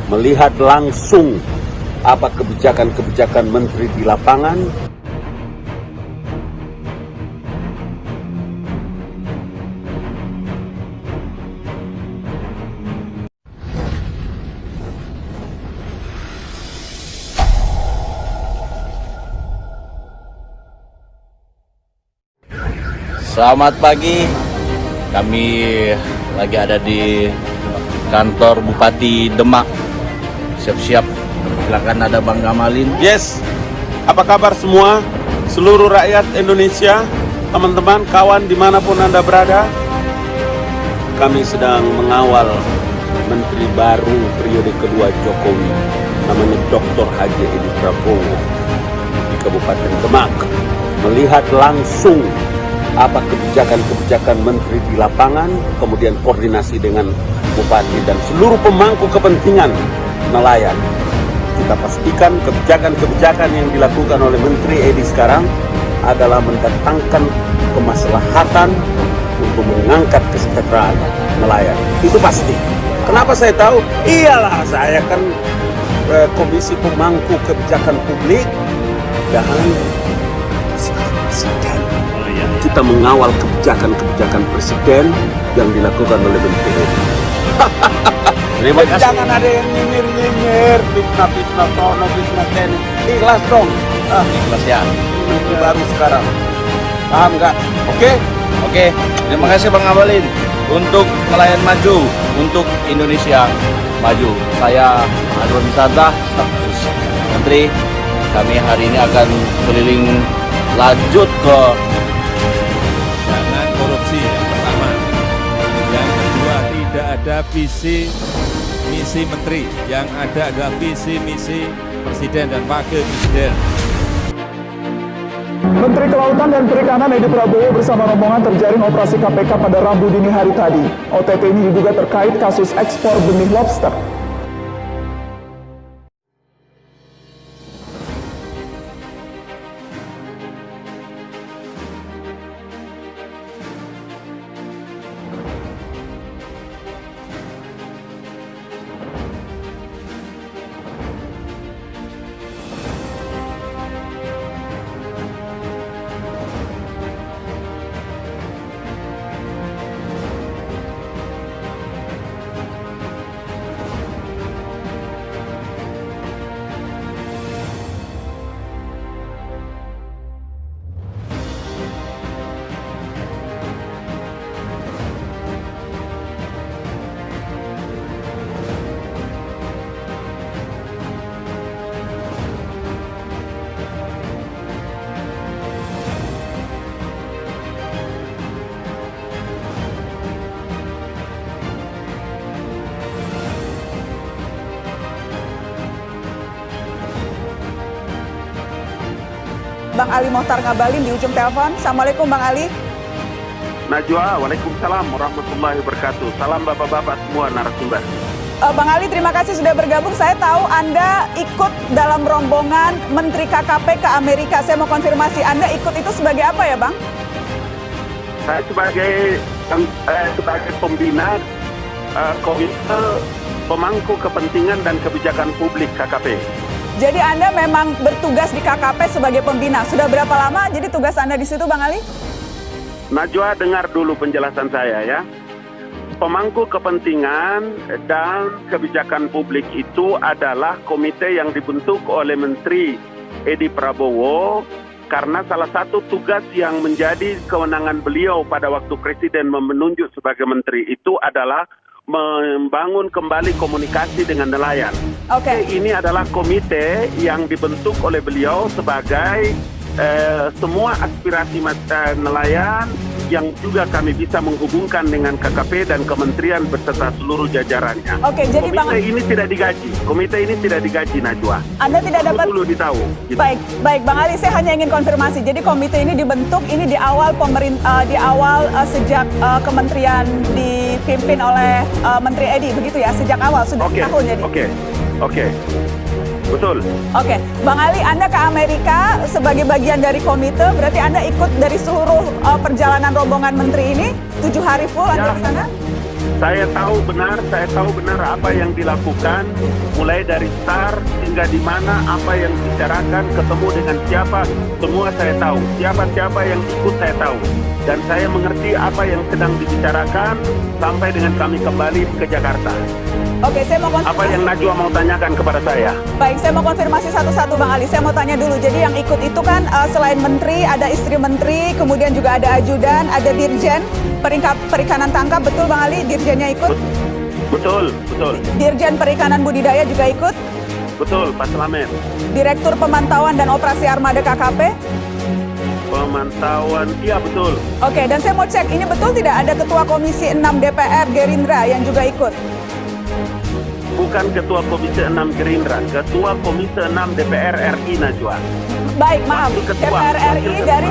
melihat langsung apa kebijakan-kebijakan menteri di lapangan. Selamat pagi, kami lagi ada di kantor Bupati Demak. Siap-siap, silakan ada Bang Gamalin. Yes, apa kabar semua? Seluruh rakyat Indonesia, teman-teman, kawan dimanapun Anda berada. Kami sedang mengawal Menteri baru periode kedua Jokowi, namanya Dr. Haji Edi Prabowo, di Kabupaten Demak. Melihat langsung apa kebijakan-kebijakan menteri di lapangan, kemudian koordinasi dengan bupati dan seluruh pemangku kepentingan nelayan. Kita pastikan kebijakan-kebijakan yang dilakukan oleh Menteri Edi sekarang adalah mendatangkan kemaslahatan untuk mengangkat kesejahteraan nelayan. Itu pasti. Kenapa saya tahu? Iyalah, saya kan Komisi Pemangku Kebijakan Publik dan staf presiden. Kita mengawal kebijakan-kebijakan presiden yang dilakukan oleh Menteri Edi. Terima kasih. Jangan ada yang nyinyir-nyinyir, fitnah-fitnah, tono, fitnah ten. Ikhlas dong. Ikhlas ya. Menteri baru sekarang. Paham nggak? Oke, terima kasih Bang Gamalin. Untuk nelayan maju, untuk Indonesia maju. Saya Adwan Wisata, staf khusus Menteri. Kami hari ini akan keliling lanjut ke jangan korupsi yang pertama. Yang kedua, tidak ada visi misi menteri. Yang ada adalah visi misi presiden dan wakil presiden. Menteri Kelautan dan Perikanan Edi Prabowo bersama rombongan terjaring operasi KPK pada Rabu dini hari tadi. OTT ini diduga terkait kasus ekspor benih lobster. Bang Ali Mohtar Ngabalin di ujung telepon. Assalamualaikum Bang Ali. Najwa, waalaikumsalam warahmatullahi wabarakatuh. Salam bapak-bapak semua narasumber. Bang Ali, terima kasih sudah bergabung. Saya tahu Anda ikut dalam rombongan Menteri KKP ke Amerika. Saya mau konfirmasi, Anda ikut itu sebagai apa ya Bang? Saya sebagai pembina Komite Pemangku Kepentingan dan Kebijakan Publik KKP. Jadi Anda memang bertugas di KKP sebagai pembina. Sudah berapa lama jadi tugas Anda di situ Bang Ali? Najwa, dengar dulu penjelasan saya ya. Pemangku kepentingan dan kebijakan publik itu adalah komite yang dibentuk oleh Menteri Edi Prabowo karena salah satu tugas yang menjadi kewenangan beliau pada waktu Presiden menunjuk sebagai menteri itu adalah membangun kembali komunikasi dengan nelayan. Oke. Ini adalah komite yang dibentuk oleh beliau sebagai semua aspirasi nelayan yang juga kami bisa menghubungkan dengan KKP dan kementerian beserta seluruh jajarannya. Oke, jadi Bang, Komite ini tidak digaji. Komite ini tidak digaji, Najwa. Anda tidak dapat. Perlu ditahu. Gitu. Baik Bang Ali, saya hanya ingin konfirmasi. Jadi komite ini dibentuk ini di awal sejak kementerian dipimpin oleh Menteri Edi, begitu ya? Sejak awal sudah setahun jadi. Oke. Betul. Oke, Bang Ali, Anda ke Amerika sebagai bagian dari komite, berarti Anda ikut dari seluruh perjalanan rombongan menteri ini, 7 hari full Anda di sana? Saya tahu benar apa yang dilakukan, mulai dari start hingga di mana, apa yang dibicarakan, ketemu dengan siapa, semua saya tahu. Siapa-siapa yang ikut saya tahu. Dan saya mengerti apa yang sedang dibicarakan sampai dengan kami kembali ke Jakarta. Oke, saya mau konfirmasi. Apa yang Najwa mau tanyakan kepada saya? Baik, saya mau konfirmasi satu-satu Bang Ali. Saya mau tanya dulu, jadi yang ikut itu kan selain menteri, ada istri menteri, kemudian juga ada ajudan, ada dirjen perikanan tangkap, betul Bang Ali? Dirjennya ikut? Betul. Dirjen perikanan budidaya juga ikut? Betul, Pak Slamet. Direktur pemantauan dan operasi armada KKP? Pemantauan, iya betul. Oke, dan saya mau cek, ini betul tidak ada Ketua Komisi 6 DPR Gerindra yang juga ikut? Bukan Ketua Komisi 6 Gerindra, Ketua Komisi 6 DPR RI, Najwa. Baik, maaf, DPR RI dari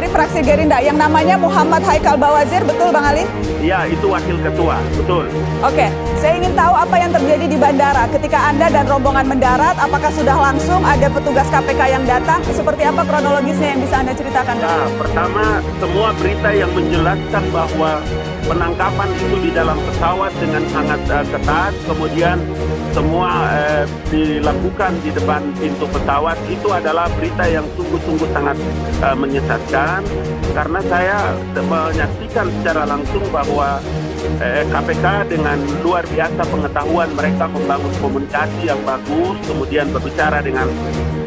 fraksi Gerindra, yang namanya Muhammad Haikal Bawazir, betul Bang Ali? Iya, itu wakil ketua, betul. Oke, saya ingin tahu apa yang terjadi di bandara ketika Anda dan rombongan mendarat, apakah sudah langsung ada petugas KPK yang datang? Seperti apa kronologisnya yang bisa Anda ceritakan? Nah, pertama, semua berita yang menjelaskan bahwa penangkapan itu di dalam pesawat dengan sangat ketat, kemudian semua dilakukan di depan pintu pesawat, itu adalah berita yang sungguh-sungguh sangat menyesatkan, karena saya menyaksikan secara langsung bahwa KPK dengan luar biasa pengetahuan mereka membangun komunikasi yang bagus, kemudian berbicara dengan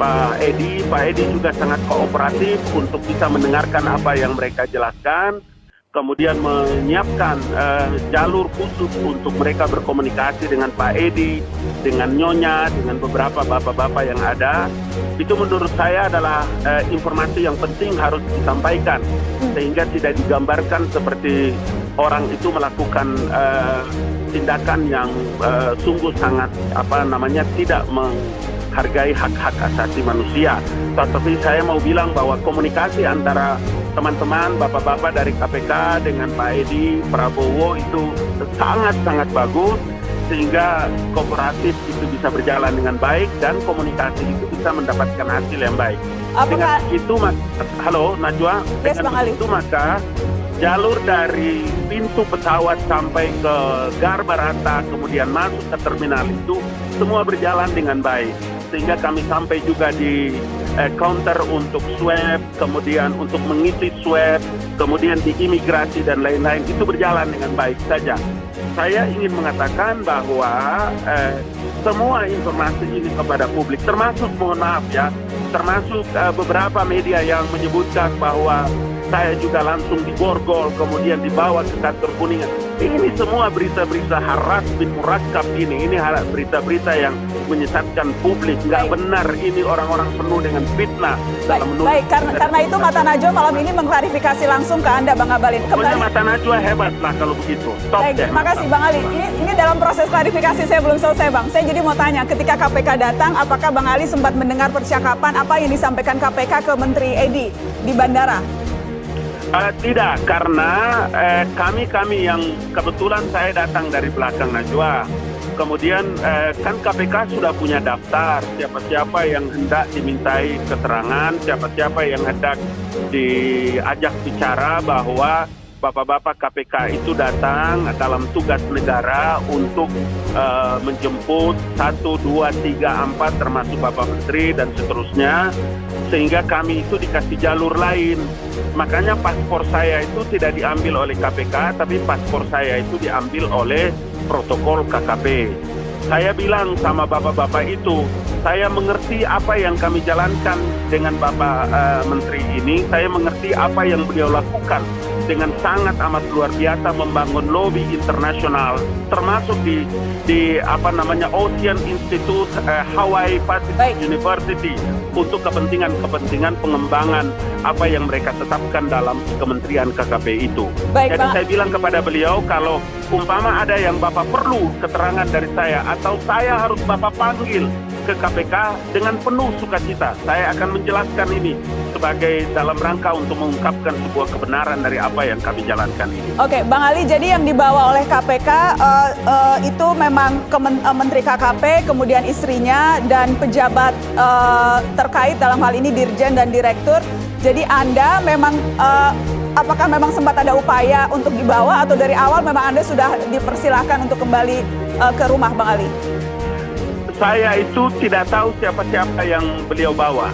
Pak Edi juga sangat kooperatif untuk bisa mendengarkan apa yang mereka jelaskan, kemudian menyiapkan jalur khusus untuk mereka berkomunikasi dengan Pak Edi, dengan Nyonya, dengan beberapa bapak-bapak yang ada. Itu menurut saya adalah informasi yang penting harus disampaikan, sehingga tidak digambarkan seperti orang itu melakukan tindakan yang sungguh sangat tidak menghargai hak-hak asasi manusia. Tetapi saya mau bilang bahwa komunikasi antara teman-teman, bapak-bapak dari KPK dengan Pak Edi, Prabowo itu sangat-sangat bagus, sehingga kooperatif itu bisa berjalan dengan baik dan komunikasi itu bisa mendapatkan hasil yang baik. Dengan itu, halo Najwa, dengan itu maka jalur dari pintu pesawat sampai ke Garbarata, kemudian masuk ke terminal itu semua berjalan dengan baik, sehingga kami sampai juga di counter untuk swab, kemudian untuk mengisi swab, kemudian di imigrasi dan lain-lain, itu berjalan dengan baik saja. Saya ingin mengatakan bahwa semua informasi ini kepada publik, termasuk, mohon maaf ya, termasuk beberapa media yang menyebutkan bahwa saya juga langsung diborgol, kemudian dibawa ke kantor Kuningan. Ini semua berita-berita haras bin murakkab ini berita-berita yang menyesatkan publik. Nggak benar, ini orang-orang penuh dengan fitnah. Baik, karena itu Mata Najwa malam ini mengklarifikasi langsung ke Anda, Bang Abalin. Pokoknya Mata Najwa hebat lah kalau begitu. Baik, terima kasih Bang Ali. Ini dalam proses klarifikasi saya belum selesai Bang. Saya jadi mau tanya, ketika KPK datang, apakah Bang Ali sempat mendengar percakapan apa yang disampaikan KPK ke Menteri Edi di bandara? Tidak, karena kami yang kebetulan saya datang dari belakang Najwa. Kemudian kan KPK sudah punya daftar siapa-siapa yang hendak dimintai keterangan, siapa-siapa yang hendak diajak bicara bahwa bapak-bapak KPK itu datang dalam tugas negara untuk menjemput 1, 2, 3, 4 termasuk Bapak Menteri dan seterusnya, sehingga kami itu dikasih jalur lain. Makanya paspor saya itu tidak diambil oleh KPK, tapi paspor saya itu diambil oleh protokol KKP. Saya bilang sama bapak-bapak itu, saya mengerti apa yang kami jalankan dengan Bapak Menteri ini, saya mengerti apa yang beliau lakukan dengan sangat amat luar biasa membangun lobby internasional, termasuk di Ocean Institute Hawaii Pacific University untuk kepentingan pengembangan apa yang mereka tetapkan dalam Kementerian KKP itu. Jadi saya bilang kepada beliau, kalau umpama ada yang Bapak perlu keterangan dari saya atau saya harus Bapak panggil ke KPK, dengan penuh sukacita saya akan menjelaskan ini sebagai dalam rangka untuk mengungkapkan sebuah kebenaran dari apa yang kami jalankan ini. Oke, Bang Ali, jadi yang dibawa oleh KPK itu memang Menteri KKP, kemudian istrinya dan pejabat terkait dalam hal ini dirjen dan direktur. Jadi Anda memang apakah memang sempat ada upaya untuk dibawa atau dari awal memang Anda sudah dipersilahkan untuk kembali ke rumah, Bang Ali? Saya itu tidak tahu siapa-siapa yang beliau bawa.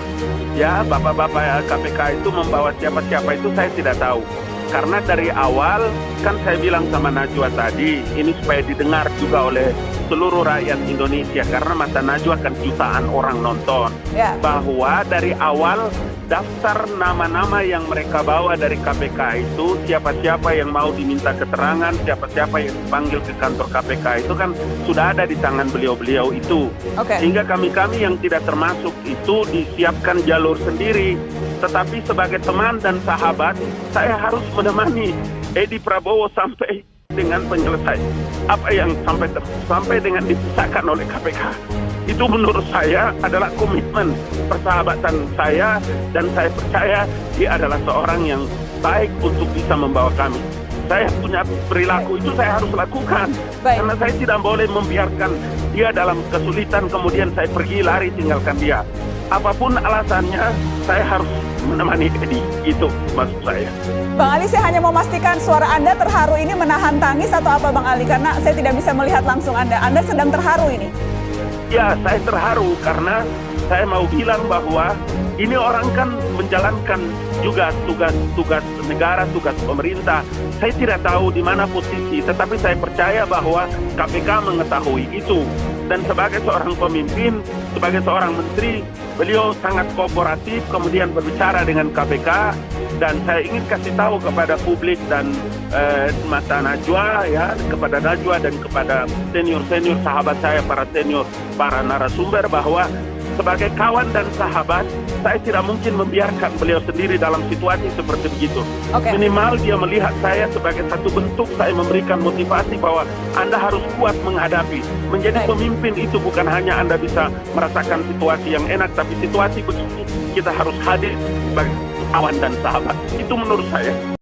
Ya, bapak-bapak KPK itu membawa siapa-siapa itu saya tidak tahu. Karena dari awal kan saya bilang sama Najwa tadi, ini supaya didengar juga oleh seluruh rakyat Indonesia karena mata Najwa kan jutaan orang nonton. Ya. Bahwa dari awal daftar nama-nama yang mereka bawa dari KPK itu, siapa-siapa yang mau diminta keterangan, siapa-siapa yang dipanggil ke kantor KPK itu kan sudah ada di tangan beliau-beliau itu. Oke. Sehingga kami-kami yang tidak termasuk itu disiapkan jalur sendiri. Tetapi sebagai teman dan sahabat, saya harus menemani Edi Prabowo sampai dengan penyelesaian apa yang sampai dengan dipisahkan oleh KPK. Itu menurut saya adalah komitmen persahabatan saya, dan saya percaya dia adalah seorang yang baik untuk bisa membawa kami. Saya punya perilaku itu saya harus lakukan. Baik. Karena saya tidak boleh membiarkan dia dalam kesulitan kemudian saya pergi lari tinggalkan dia. Apapun alasannya, saya harus menemani Edi. Itu maksud saya. Bang Ali, saya hanya mau memastikan suara Anda terharu ini menahan tangis atau apa, Bang Ali? Karena saya tidak bisa melihat langsung Anda. Anda sedang terharu ini. Ya, saya terharu karena saya mau bilang bahwa ini orang kan menjalankan juga tugas negara, tugas pemerintah. Saya tidak tahu di mana posisi, tetapi saya percaya bahwa KPK mengetahui itu. Dan sebagai seorang pemimpin, sebagai seorang menteri, beliau sangat kooperatif, kemudian berbicara dengan KPK. Dan saya ingin kasih tahu kepada publik dan mata Najwa, ya, kepada Najwa dan kepada senior-senior sahabat saya, para narasumber, bahwa sebagai kawan dan sahabat, saya tidak mungkin membiarkan beliau sendiri dalam situasi seperti begitu. Oke. Minimal dia melihat saya sebagai satu bentuk saya memberikan motivasi bahwa Anda harus kuat menghadapi. Menjadi Baik. pemimpin itu bukan hanya Anda bisa merasakan situasi yang enak, tapi situasi begini kita harus hadir sebagai kawan dan sahabat. Itu menurut saya.